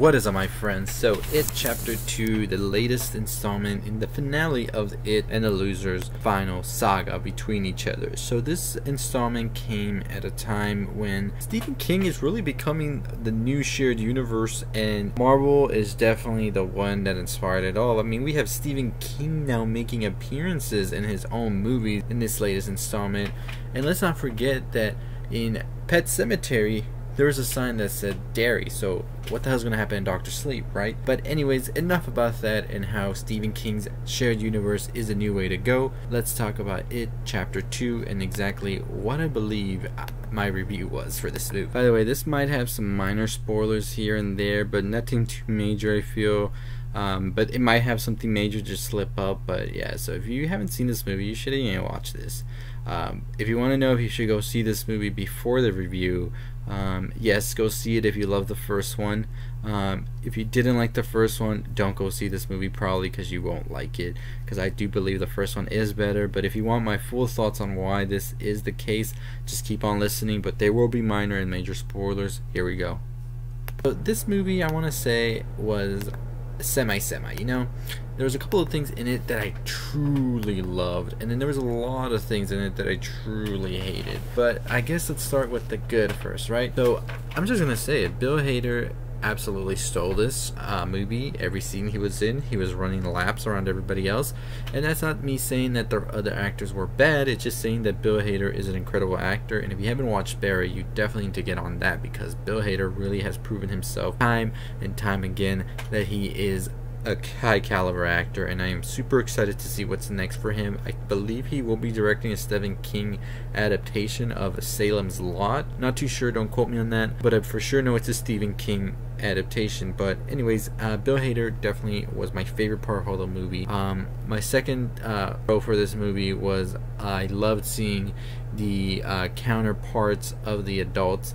What is up, my friends? So It Chapter 2, the latest installment in the finale of It and the Losers final saga between each other. So this installment came at a time when Stephen King is really becoming the new shared universe, and Marvel is definitely the one that inspired it all. I mean, we have Stephen King now making appearances in his own movies in this latest installment. And let's not forget that in Pet Sematary, there was a sign that said dairy, so what the hell's gonna happen in Doctor Sleep, right? But anyways, enough about that and how Stephen King's shared universe is a new way to go. Let's talk about It Chapter 2 and exactly what I believe my review was for this movie. By the way, this might have some minor spoilers here and there, but nothing too major, I feel. But it might have something major just slip up. But yeah, so if you haven't seen this movie, you should watch this. If you want to know if you should go see this movie before the review, yes, go see it if you love the first one. If you didn't like the first one, don't go see this movie, probably because you won't like it, because I do believe the first one is better. But if you want my full thoughts on why this is the case, just keep on listening, but there will be minor and major spoilers. Here we go. So this movie, I want to say, was semi, you know. There was a couple of things in it that I truly loved, and then there was a lot of things in it that I truly hated. But I guess let's start with the good first, right? So I'm just gonna say it, Bill Hader absolutely stole this movie. Every scene he was in, he was running laps around everybody else. And that's not me saying that the other actors were bad, it's just saying that Bill Hader is an incredible actor. And if you haven't watched Barry, you definitely need to get on that, because Bill Hader really has proven himself time and time again that he is a high caliber actor, and I am super excited to see what's next for him. I believe he will be directing a Stephen King adaptation of Salem's Lot. Not too sure, don't quote me on that, but I for sure know it's a Stephen King adaptation. But anyways, Bill Hader definitely was my favorite part of the movie. My second row for this movie was I loved seeing the counterparts of the adults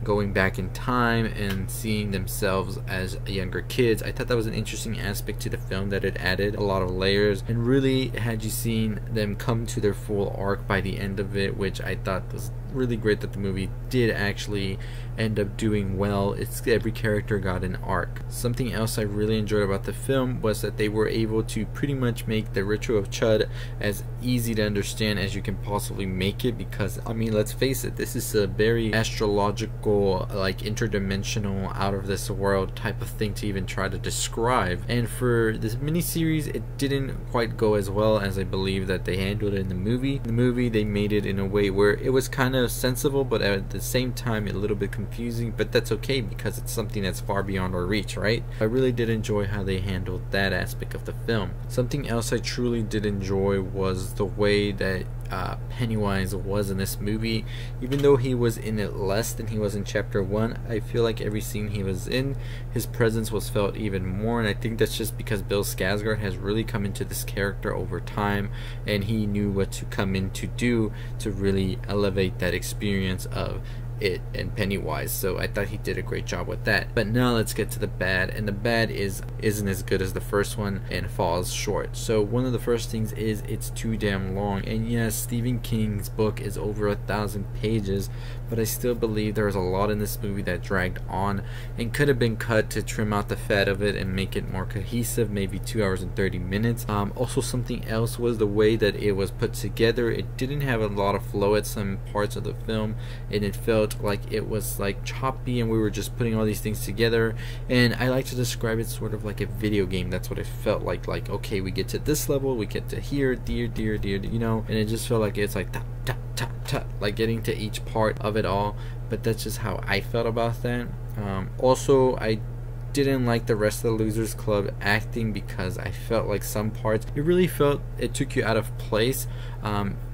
going back in time and seeing themselves as younger kids. I thought that was an interesting aspect to the film, that it added a lot of layers and really had you seen them come to their full arc by the end of it, which I thought was really great that the movie did actually end up doing well. It's every character got an arc. Something else I really enjoyed about the film was that they were able to pretty much make the ritual of Chud as easy to understand as you can possibly make it, because I mean, let's face it, this is a very astrological, like interdimensional, out of this world type of thing to even try to describe. And for this miniseries, it didn't quite go as well as I believe that they handled it in the movie. In the movie, they made it in a way where it was kind of sensible, but at the same time a little bit confusing, but that's okay because it's something that's far beyond our reach, right? I really did enjoy how they handled that aspect of the film. Something else I truly did enjoy was the way that Pennywise was in this movie. Even though he was in it less than he was in Chapter 1, I feel like every scene he was in, his presence was felt even more, and I think that's just because Bill Skarsgård has really come into this character over time, and he knew what to come in to do to really elevate that experience of It and Pennywise. So I thought he did a great job with that. But now let's get to the bad, and the bad isn't as good as the first one and falls short. So one of the first things is it's too damn long, and yes, Stephen King's book is over 1,000 pages, but I still believe there was a lot in this movie that dragged on and could have been cut to trim out the fat of it and make it more cohesive, maybe 2 hours and 30 minutes. Also, something else was the way that it was put together. It didn't have a lot of flow at some parts of the film, and it felt like it was like choppy and we were just putting all these things together. And I like to describe it sort of like a video game. That's what it felt like okay, we get to this level, we get to here, dear, you know, and it just felt like it's like tap, tap, tap, tap, like getting to each part of it all. But that's just how I felt about that. Also, I didn't like the rest of the Losers Club acting, because I felt like some parts, it really felt it took you out of place.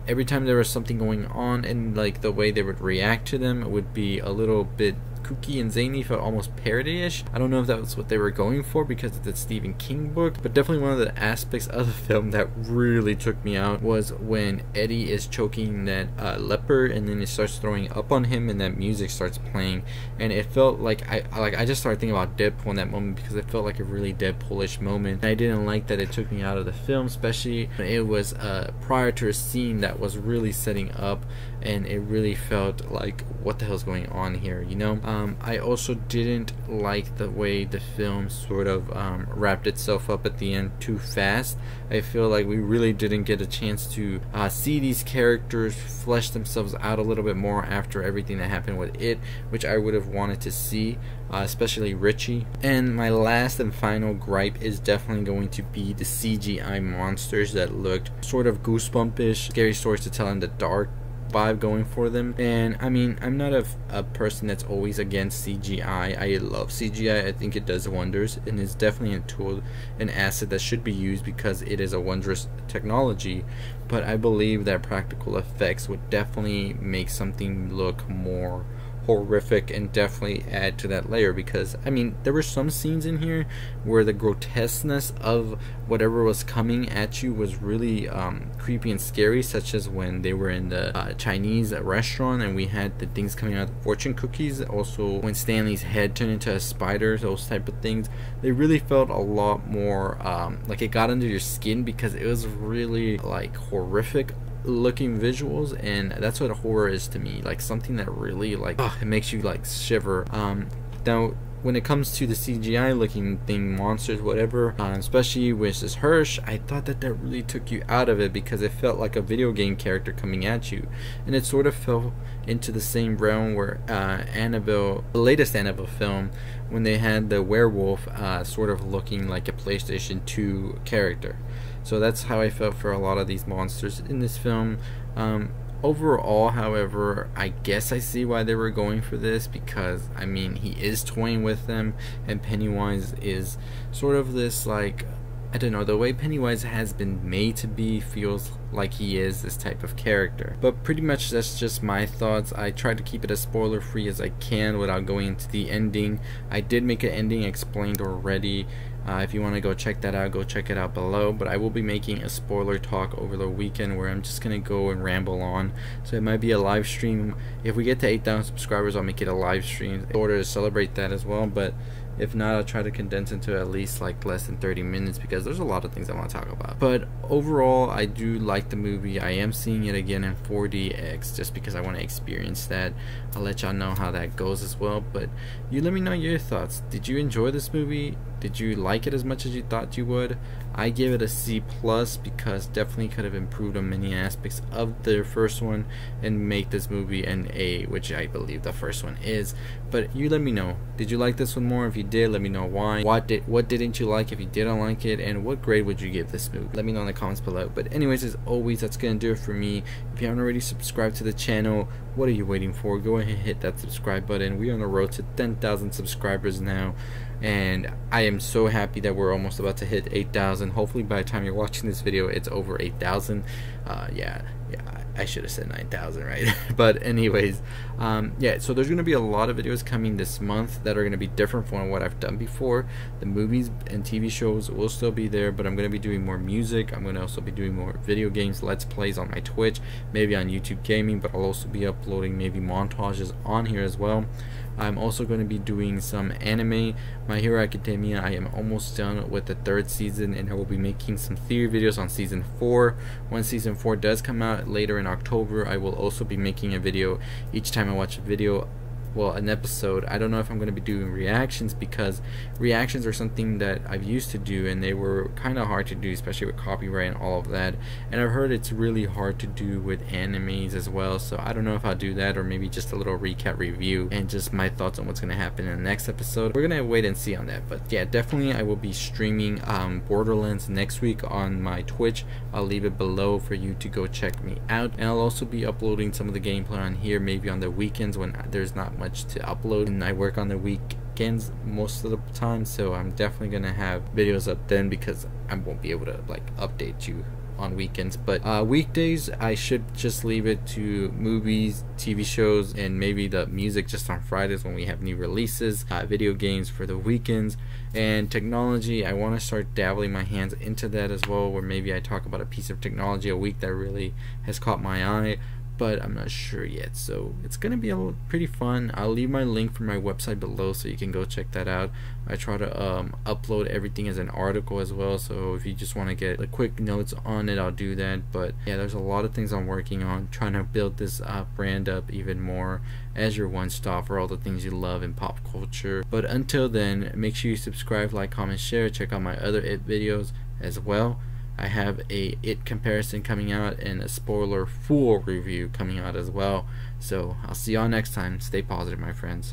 Every time there was something going on, and like the way they would react to them would be a little bit kooky and zany, felt almost parody-ish. I don't know if that was what they were going for because it's a Stephen King book, but definitely one of the aspects of the film that really took me out was when Eddie is choking that leper, and then it starts throwing up on him, and that music starts playing, and it felt like I just started thinking about Deadpool in that moment, because it felt like a really Deadpoolish moment. And I didn't like that it took me out of the film, especially when it was prior to a scene that was really setting up, and it really felt like, what the hell's going on here, you know? I also didn't like the way the film sort of wrapped itself up at the end too fast. I feel like we really didn't get a chance to see these characters flesh themselves out a little bit more after everything that happened with it, which I would have wanted to see, especially Richie. And my last and final gripe is definitely going to be the CGI monsters that looked sort of goosebumpish, scary stories to tell in the dark vibe going for them. And I mean, I'm not a person that's always against CGI. I love CGI. I think it does wonders, and it's definitely a tool, an asset that should be used because it is a wondrous technology. But I believe that practical effects would definitely make something look more horrific and definitely add to that layer, because I mean, there were some scenes in here where the grotesqueness of whatever was coming at you was really creepy and scary, such as when they were in the Chinese restaurant and we had the things coming out of the fortune cookies. Also when Stanley's head turned into a spider, those type of things, they really felt a lot more like it got under your skin, because it was really like horrific looking visuals, and that's what horror is to me, like something that really like it makes you like shiver. Now when it comes to the CGI looking thing, monsters, whatever, especially with this Hirsch, I thought that really took you out of it, because it felt like a video game character coming at you, and it sort of fell into the same realm where Annabelle, the latest Annabelle film, when they had the werewolf sort of looking like a PlayStation 2 character. So that's how I felt for a lot of these monsters in this film. Overall, however, I guess I see why they were going for this, because I mean, he is toying with them, and Pennywise is sort of this, like, I don't know, the way Pennywise has been made to be feels like he is this type of character. But pretty much that's just my thoughts. I tried to keep it as spoiler free as I can without going into the ending. I did make an ending explained already. If you want to go check that out, go check it out below. But I will be making a spoiler talk over the weekend where I'm just going to go and ramble on. So it might be a live stream. If we get to 8,000 subscribers, I'll make it a live stream in order to celebrate that as well. But if not, I'll try to condense into at least like less than 30 minutes, because there's a lot of things I want to talk about. But overall, I do like the movie. I am seeing it again in 4DX just because I want to experience that. I'll let y'all know how that goes as well. But you let me know your thoughts. Did you enjoy this movie? Did you like it as much as you thought you would? I give it a C+ because definitely could have improved on many aspects of the first one and make this movie an A, which I believe the first one is. But you let me know. Did you like this one more? If you did, let me know why. What didn't you like if you didn't like it? And what grade would you give this movie? Let me know in the comments below. But anyways, as always, that's gonna do it for me. If you haven't already subscribed to the channel, what are you waiting for? Go ahead and hit that subscribe button. We're on the road to 10,000 subscribers now, and I am so happy that we're almost about to hit 8,000. Hopefully by the time you're watching this video, it's over 8,000. Yeah, I should have said 9,000, right? But anyways, yeah, so there's gonna be a lot of videos coming this month that are gonna be different from what I've done before. The movies and TV shows will still be there, but I'm gonna be doing more music. I'm gonna also be doing more video games, let's plays on my Twitch, maybe on YouTube Gaming, but I'll also be uploading maybe montages on here as well. I'm also going to be doing some anime, My Hero Academia. I am almost done with the 3rd season, and I will be making some theory videos on season 4. When season 4 does come out later in October, I will also be making a video each time I watch a video, well, an episode. I don't know if I'm going to be doing reactions, because reactions are something that I've used to do, and they were kind of hard to do, especially with copyright and all of that. And I've heard it's really hard to do with animes as well, so I don't know if I'll do that, or maybe just a little recap review and just my thoughts on what's going to happen in the next episode. We're going to wait and see on that. But yeah, definitely I will be streaming Borderlands next week on my Twitch. I'll leave it below for you to go check me out, and I'll also be uploading some of the gameplay on here, maybe on the weekends when there's not much to upload, and I work on the weekends most of the time, so I'm definitely gonna have videos up then, because I won't be able to like update you on weekends. But weekdays I should just leave it to movies, TV shows, and maybe the music just on Fridays when we have new releases. Video games for the weekends, and technology, I want to start dabbling my hands into that as well, where maybe I talk about a piece of technology a week that really has caught my eye. but I'm not sure yet. So it's gonna be pretty fun. I'll leave my link for my website below so you can go check that out. I try to upload everything as an article as well, so if you just want to get the quick notes on it, I'll do that. But yeah, there's a lot of things I'm working on, trying to build this brand up even more as your one-stop for all the things you love in pop culture. But until then, make sure you subscribe, like, comment, share. Check out my other It videos as well. I have a It comparison coming out and a spoiler full review coming out as well. So I'll see y'all next time. Stay positive, my friends.